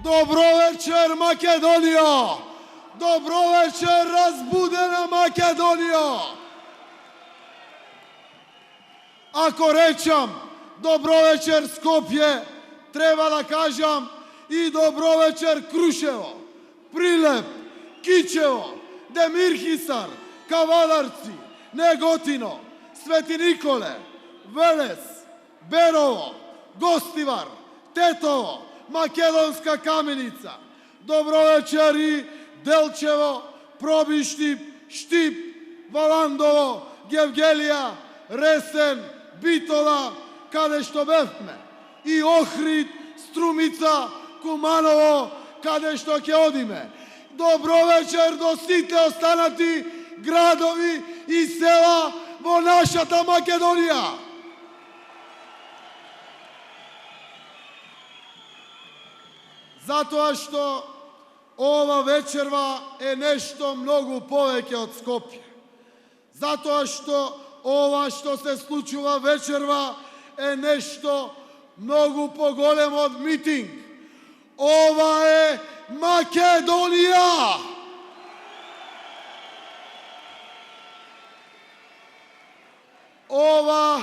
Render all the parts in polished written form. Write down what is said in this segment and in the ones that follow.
Добро вечер, Македонијо! Добро вечер, разбудена Македонијо! Ако речам добро вечер Скопје, треба да кажам и добро вечер Крушево, Прилеп, Кичево, Демирхисар, Кавадарци, Неготино, Свети Николе, Велес, Берово, Гостивар, Тетово, Македонска Каменица. Добро вечер и Делчево, Пробиштип, Штип, Валандово, Гевгелија, Ресен, Битола, каде што бевме. И Охрид, Струмица, Куманово, каде што ќе одиме. Добро вечер до сите останати градови и села во нашата Македонија. Затоа што ова вечерва е нешто многу повеќе од Скопје. Затоа што ова што се случува вечерва е нешто многу поголемо од митинг. Ова е Македонија! Ова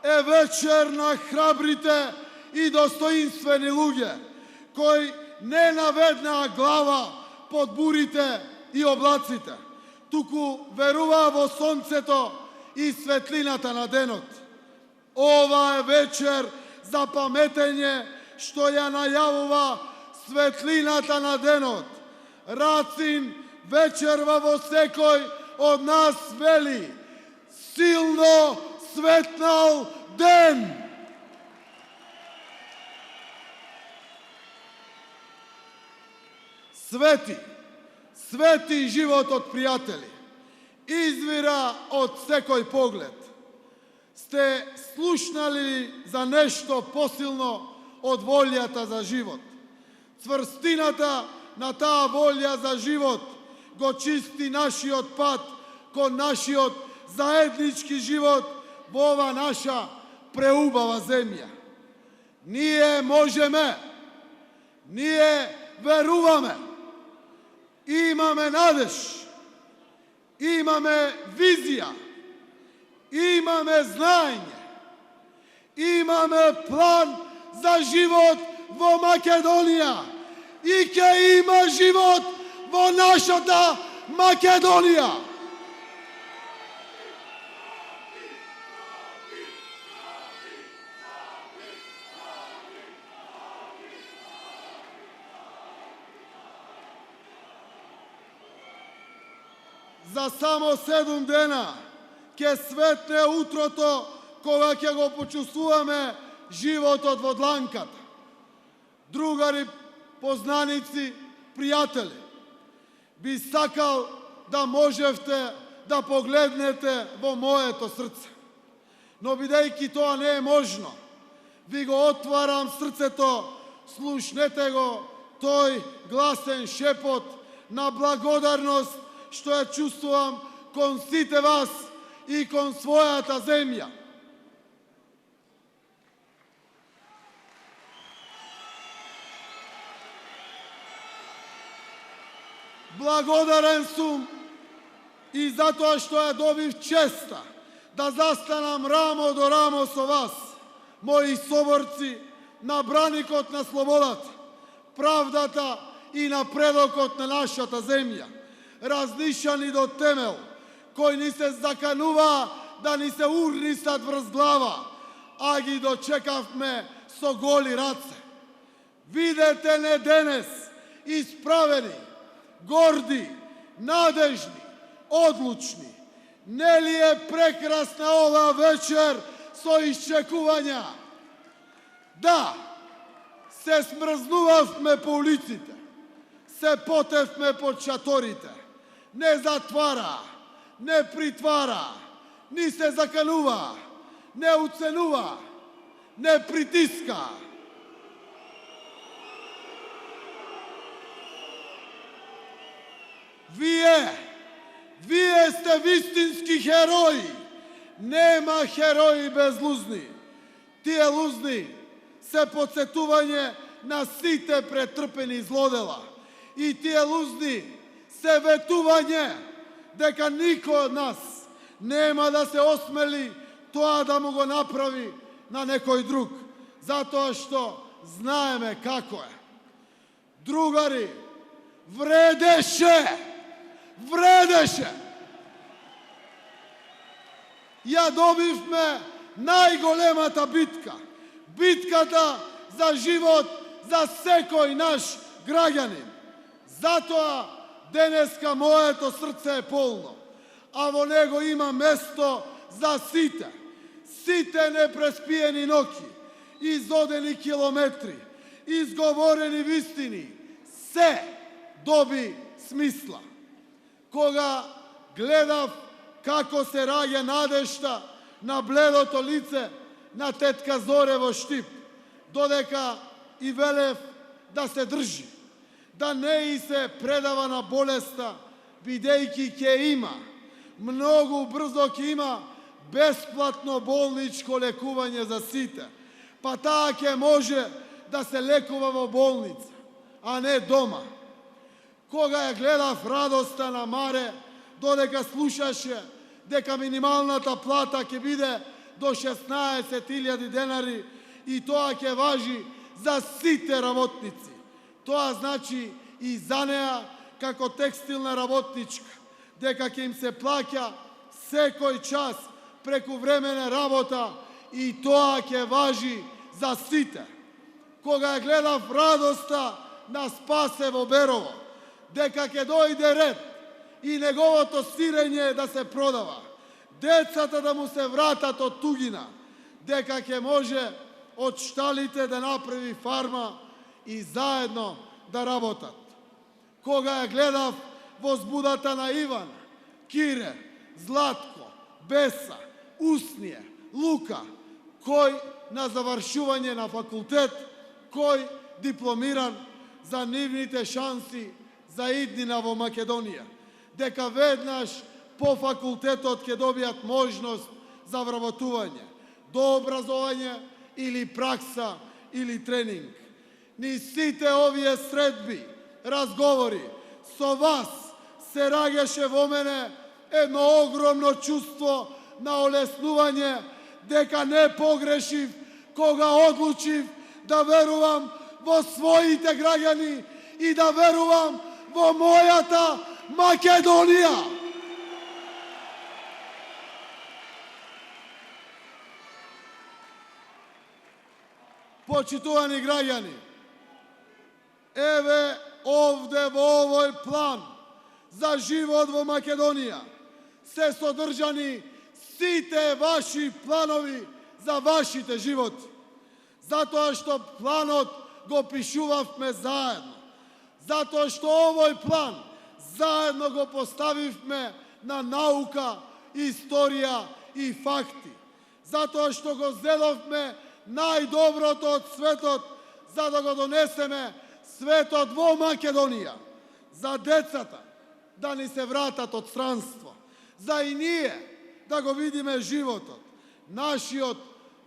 е вечер на храбрите и достоинствени луѓе, кои не наведнаа глава под бурите и облаците, туку веруваа во сонцето и светлината на денот. Ова е вечер за паметење што ја најавува светлината на денот. Рацин вечерва во секој од нас вели: силно светнал ден! Свети, свети животот, пријатели, извира од секој поглед. Сте слушнали за нешто посилно од волјата за живот? Цврстината на таа волја за живот го чисти нашиот пат кон нашиот заеднички живот во ова наша преубава земја. Ние можеме, ние веруваме, имаме надеж, имаме визија, имаме знаење, имаме план за живот во Македонија и ќе има живот во нашата Македонија. За само 7 дена ќе светне утрото кога ќе го почувствуваме животот во дланката. Другари, познаници, пријатели, би сакал да можевте да погледнете во моето срце. Но бидејќи тоа не е можно, ви го отварам срцето, слушнете го тој гласен шепот на благодарност што ја чувствувам кон сите вас и кон својата земја. Благодарен сум и затоа што ја добив честа да застанам рамо до рамо со вас, мои соборци на браникот на слободата, правдата и напредокот на нашата земја, разнишани до темел, кои ни се закануваа да ни се урнисат врз глава, а ги дочекавме со голи раце. Видете не денес, исправени, горди, надежни, одлучни. Не ли е прекрасна ова вечер со исчекувања? Да, се смрзнувавме по улиците, се потевме под шаторите, не затвара, не притвара, ни се заканува, не уценува, не притиска. Вие сте вистински херои. Нема херои без лузни. Тие лузни се подсетување на сите претрпени злодела. И тие лузни се ветување дека никој од нас нема да се осмели тоа да му го направи на некој друг, затоа што знаеме како е. Другари, вредеше! Ја добивме најголемата битка. Битката за живот за секој наш граѓанин. Затоа денеска моето срце е полно, а во него има место за сите. Сите непреспиени ноќи, изодени километри, изговорени вистини, се доби смисла. Кога гледав како се раѓа надежта на бледото лице на тетка Зоре во Штип, додека и велев да се држи, да не и се предава на болеста, бидејќи ќе има, многу брзо ќе има бесплатно болничко лекување за сите, па таа ќе може да се лекува во болница, а не дома. Кога ја гледав радоста на Маре, додека слушаше дека минималната плата ќе биде до 16.000 денари и тоа ќе важи за сите работници. Тоа значи и за неа како текстилна работничка, дека ќе им се плаќа секој час преку времена работа и тоа ќе важи за сите. Кога ја гледав радоста на Спасе во Берово, дека ќе дојде ред и неговото сирење да се продава, децата да му се вратат од тугина, дека ќе може од шталите да направи фарма и заедно да работат. Кога ја гледав возбудата на Иван, Кире, Златко, Беса, Усние, Лука, кој на завршување на факултет, кој дипломиран, за нивните шанси за иднина во Македонија, дека веднаш по факултетот ќе добијат можност за вработување, до образование или пракса или тренинг. Ни сите овие средби, разговори со вас се раѓаше во мене едно огромно чувство на олеснување дека не погрешив кога одлучив да верувам во своите граѓани и да верувам во мојата Македонија. Почитувани граѓани, еве овде во овој план за живот во Македонија се содржани сите ваши планови за вашите животи. Затоа што планот го пишувавме заедно. Затоа што овој план заедно го поставивме на наука, историја и факти. Затоа што го зедовме најдоброто од светот, за да го донесеме светот во Македонија. За децата да ни се вратат од странство. За и ние да го видиме животот. Нашиот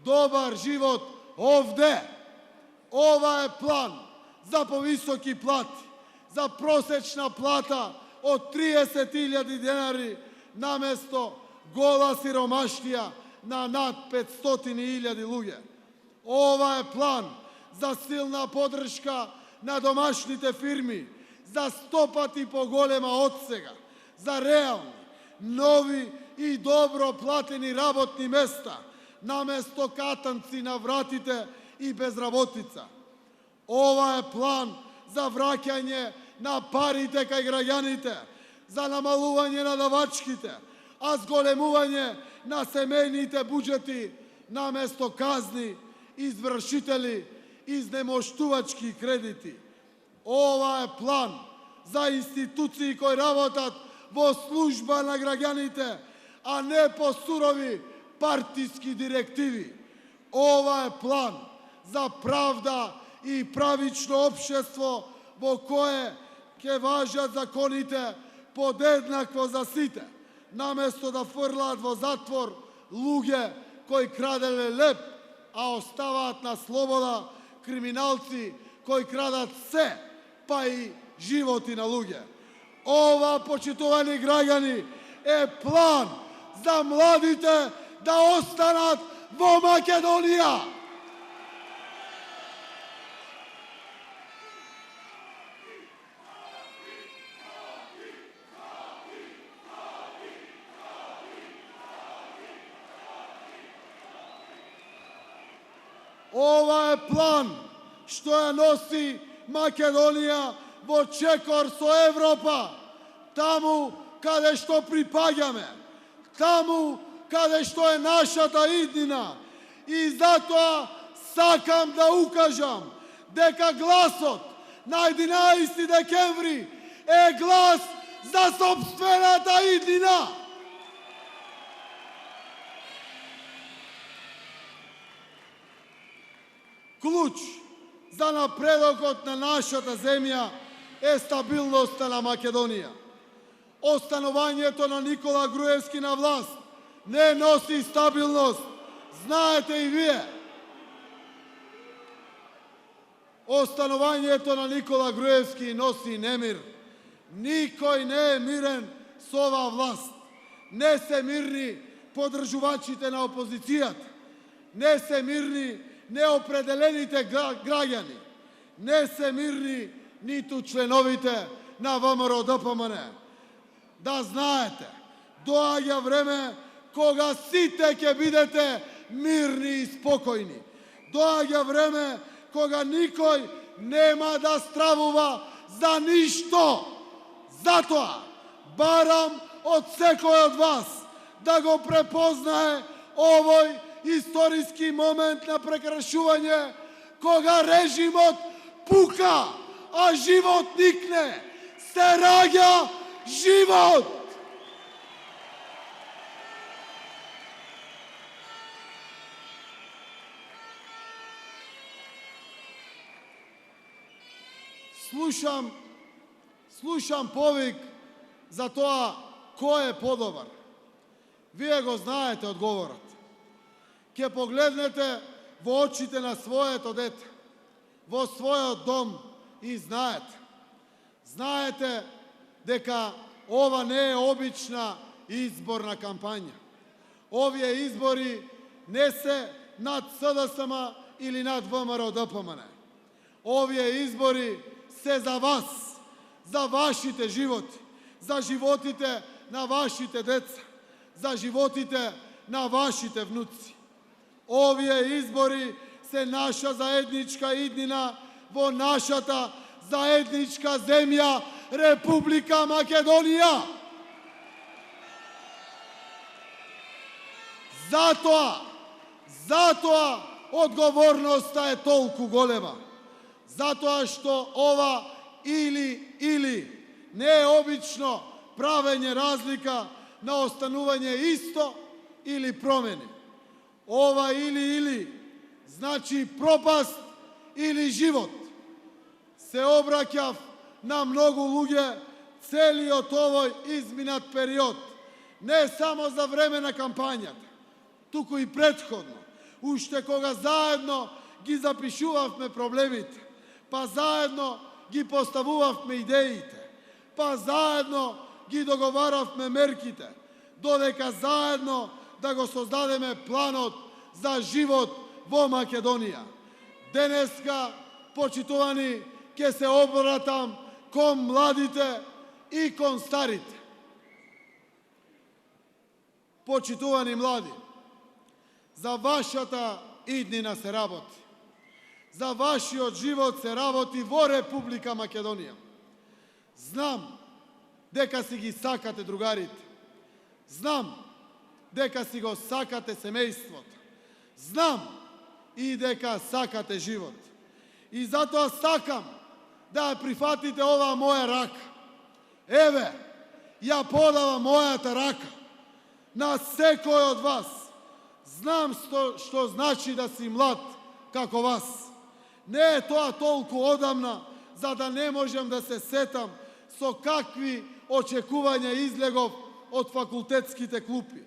добар живот овде. Ова е план за повисоки плати, за просечна плата од 30.000 денари наместо гола сиромаштија на над 500.000 луѓе. Ова е план за силна поддршка на домашните фирми, за 100 пати поголема од сега, за реални, нови и добро платени работни места, наместо катанци на вратите и безработица. Ова е план за враќање на парите кај граѓаните, за намалување на давачките, а зголемување на семејните буџети наместо казни, извршители, изнемоштувачки кредити. Ова е план за институции кои работат во служба на граѓаните, а не по сурови партиски директиви. Ова е план за правда и правично општество во кое ќе важат законите подеднакво за сите, наместо да фрлаат во затвор луѓе кои краделе леп, а оставаат на слобода криминалци кои крадат се, па и животи на луѓе. Ова, почитувани граѓани, е план за младите да останат во Македонија. Ова е план што ја носи Македонија во чекор со Европа, таму каде што припаѓаме, таму каде што е нашата иднина. И затоа сакам да укажам дека гласот на 11 декември е глас за сопствената иднина. Клуч за напредокот на нашата земја е стабилноста на Македонија. Останувањето на Никола Груевски на власт не носи стабилност, знаете и вие. Останувањето на Никола Груевски носи немир. Никој не е мирен со оваа власт. Не се мирни подржувачите на опозицијата. Не се мирни неопределените граѓани. Не се мирни ниту членовите на ВМРО-ДПМН. Да знаете, доаѓа време кога сите ќе бидете мирни и спокојни. Доаѓа време кога никој нема да стравува за ништо. Затоа барам од секој од вас да го препознае овој историски момент на прекршување, кога режимот пука, а живот никне. Се раѓа живот. Слушам повик за тоа кој е подобар. Вие го знаете одговорот. Ке погледнете во очите на своето дете, во својот дом и знаете. Знаете дека ова не е обична изборна кампања. Овие избори не се над СДСМ или над ВМРО-ДПМН. Овие избори се за вас, за вашите животи, за животите на вашите деца, за животите на вашите внуци. Овие избори се наша заедничка иднина во нашата заедничка земја Република Македонија. Затоа одговорноста е толку голема. Затоа што ова или не е обично правење разлика на останување исто или промени. Ова или значи пропаст или живот. Се обраќав на многу луѓе целиот овој изминат период, не само за време на кампањата, туку и претходно, уште кога заедно ги запишувавме проблемите, па заедно ги поставувавме идеите, па заедно ги договаравме мерките, додека заедно да го создадеме планот за живот во Македонија. Денеска, почитувани, ќе се обратам кон младите и кон старите. Почитувани млади, за вашата иднина се работи. За вашиот живот се работи во Република Македонија. Знам дека си ги сакате другарите. Знам дека си го сакате семејството. Знам и дека сакате живот. И затоа сакам да ја прифатите оваа моја рака. Еве, ја подавам мојата рака на секој од вас. Знам што значи да си млад како вас. Не е тоа толку одамна, за да не можам да се сетам со какви очекувања излегов од факултетските клупи,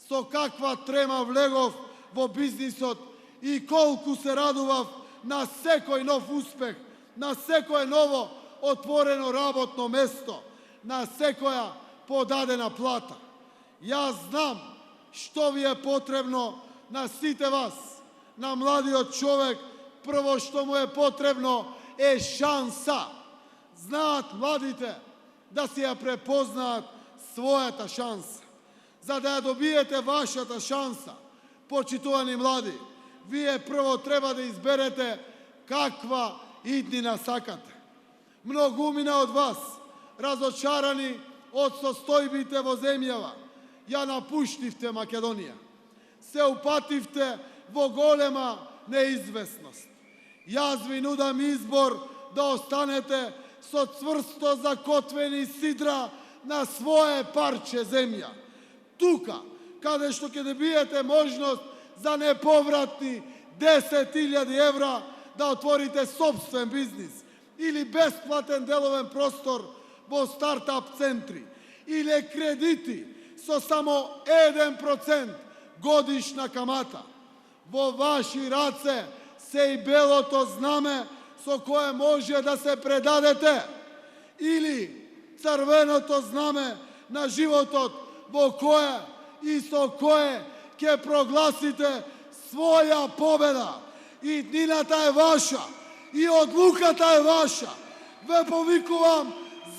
со каква трема влегов во бизнисот и колку се радував на секој нов успех на секое ново отворено работно место, на секоја подадена плата. Јас знам што ви е потребно на сите вас, на младиот човек. Прво што му е потребно е шанса. Знаат младите да си ја препознаат својата шанса. За да ја добиете вашата шанса, почитувани млади, вие прво треба да изберете каква иднина сакате. Многумина од вас, разочарани од состојбите во земјава, ја напуштивте Македонија. Се упативте во голема неизвестност. Јас ви нудам избор да останете со цврсто закотвени сидра на свое парче земја. Тука, каде што ќе добиете можност за неповратни 10.000 евра да отворите собствен бизнис или бесплатен деловен простор во стартап центри или кредити со само 1% годишна камата. Во ваши раце се и белото знаме со кое може да се предадете или црвеното знаме на животот во кое и со кое ќе прогласите своја победа. Иднината е ваша и одлуката е ваша. Ве повикувам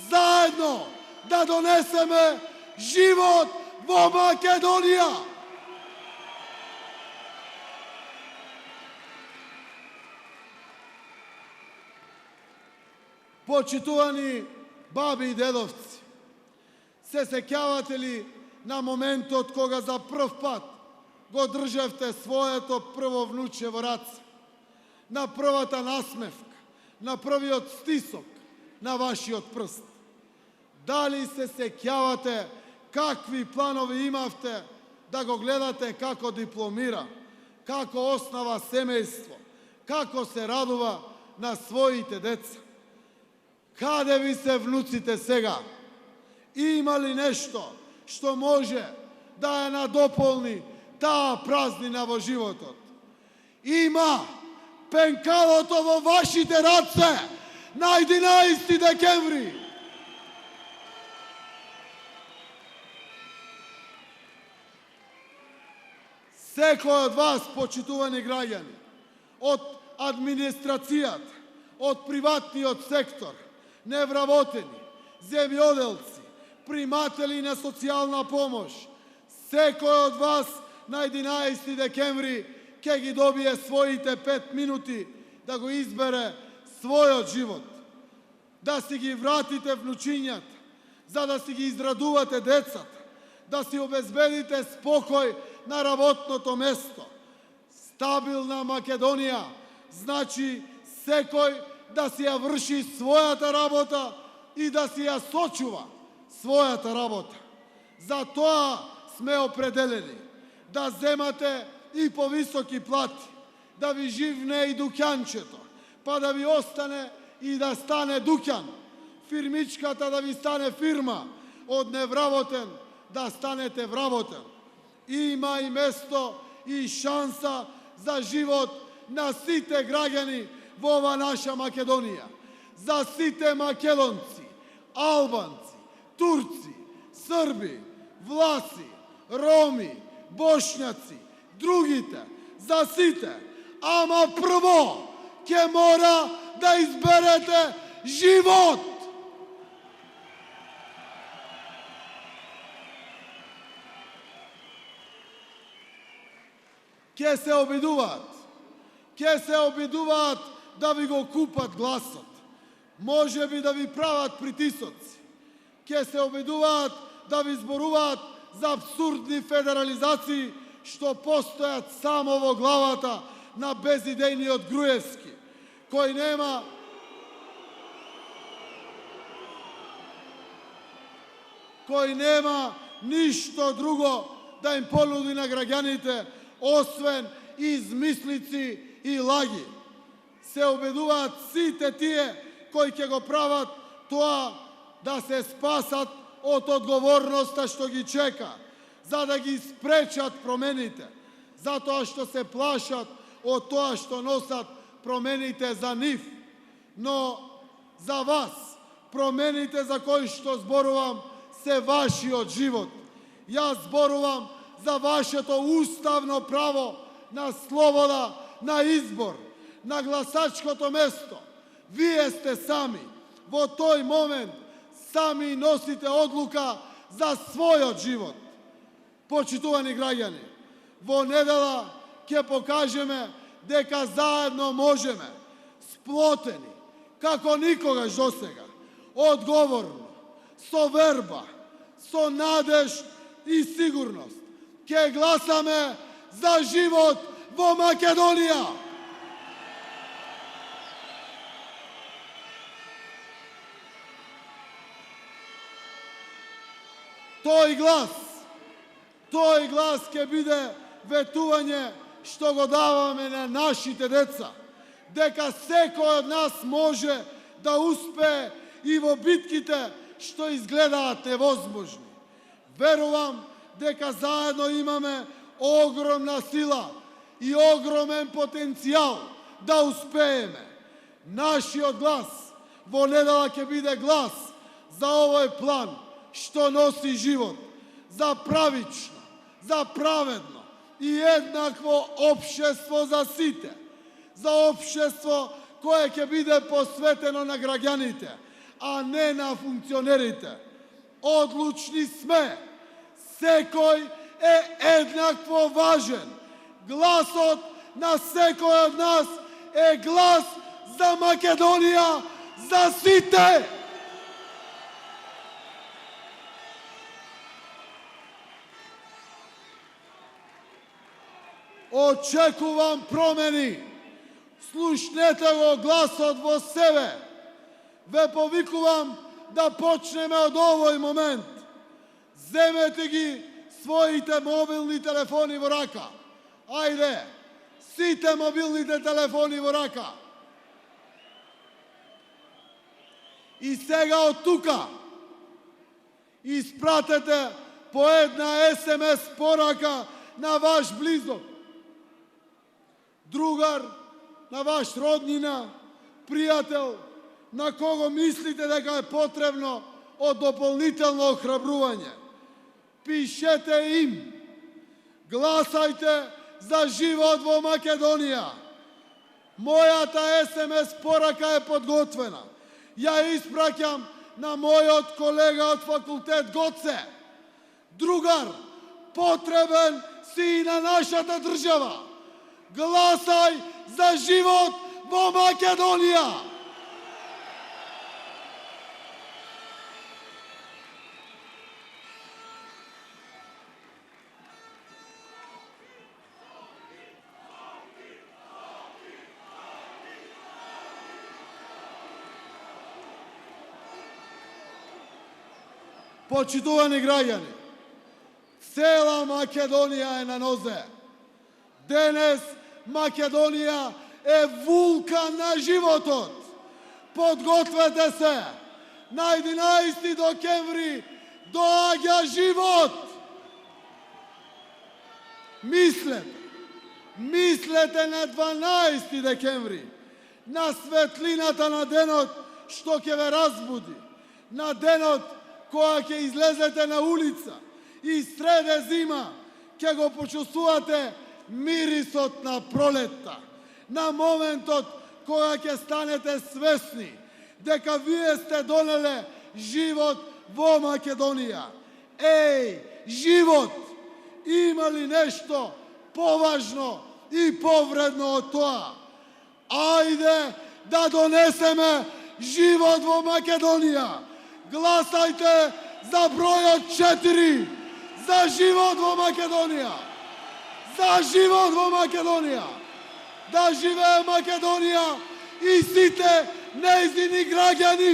заедно да донесеме живот во Македонија. Почитувани баби и дедовци, се сеќавате ли на моментот кога за прв пат го држевте своето прво внуче во раце? На првата насмевка, на првиот стисок на вашиот прст? Дали се сеќавате какви планови имавте да го гледате како дипломира, како основа семејство, како се радува на своите деца? Каде ви се внуците сега? Има ли нешто што може да ја надополни таа празнина во животот? Има пенкалото во вашите раце на 11 декември. Секој од вас, почитувани граѓани, од администрацијата, од приватниот сектор, невработени, земјоделци, приматели на социјална помош, секој од вас на 11 декември ќе ги добие своите 5 минути да го избере својот живот, да си ги вратите внучињата, за да си ги израдувате децата, да си обезбедите спокој на работното место. Стабилна Македонија значи секој да си ја врши својата работа и да си ја сочува својата работа. За тоа сме определени да земате и повисоки плати, да ви живне и дуќанчето, па да ви остане и да стане дуќан, фирмичката да ви стане фирма, од невработен да станете вработен. Има и место и шанса за живот на сите граѓани во ова наша Македонија. За сите македонци, албанци, турци, срби, власи, роми, бошњаци, другите, за сите. Ама прво ќе мора да изберете живот. Ќе се обидуваат да ви го купат гласот. Може би да ви прават притисоци. Ќе се обидуваат да ви зборуваат за абсурдни федерализации што постојат само во главата на безидејниот Груевски, кој нема ништо друго да им понуди на граѓаните освен измислици и лаги. Се обидуваат сите тие кои ќе го прават тоа да се спасат од одговорноста што ги чека, за да ги спречат промените, затоа што се плашат од тоа што носат промените за нив. но за вас промените за кои што зборувам се вашиот живот. Јас зборувам за вашето уставно право на слобода, на избор, на гласачкото место. Вие сте сами. Во тој момент сами носите одлука за својот живот. Почитувани граѓани, во недела ќе покажеме дека заедно можеме, сплотени, како никогаш досега, одговорно, со верба, со надеж и сигурност, ќе гласаме за живот во Македонија. Тој глас ќе биде ветување што го даваме на нашите деца, дека секој од нас може да успее и во битките што изгледаат невозможни. Верувам дека заедно имаме огромна сила и огромен потенцијал да успееме. Нашиот глас во недела ќе биде глас за овој план што носи живот, за правично, за праведно и еднакво општество за сите, за општество кое ќе биде посветено на граѓаните, а не на функционерите. Одлучни сме, секој е еднакво важен. Гласот на секој од нас е глас за Македонија, за сите. Очекувам промени. Слушнете го гласот во себе. Ве повикувам да почнеме од овој момент. Земете ги своите мобилни телефони во рака. Ајде, сите мобилните телефони во рака. И сега од тука испратете по една СМС порака на ваш близок, другар, на ваш роднина, пријател, на кого мислите дека е потребно од дополнително охрабрување. Пишете им, гласајте за живот во Македонија. Мојата СМС порака е подготвена. Ја испраќам на мојот колега од факултет Гоце. Другар, потребен си и на нашата држава. Гласај за живот во Македонија. Почитувани граѓани, цела Македонија е на нозе. Денес Македонија е вулкан на животот. Подгответе се. На 11 декември доаѓа живот. Мислете на 12 декември, на светлината на денот што ќе ве разбуди, на денот која ќе излезете на улица и среде зима ќе го почувствувате мирисот на пролетта, на моментот кога ќе станете свесни дека вие сте донеле живот во Македонија. Еј, живот! Има ли нешто поважно и повредно од тоа? Ајде да донесеме живот во Македонија! Гласајте за бројот 4, за живот во Македонија! За живот во Македонија! Да живее Македонија и сите нејзини граѓани!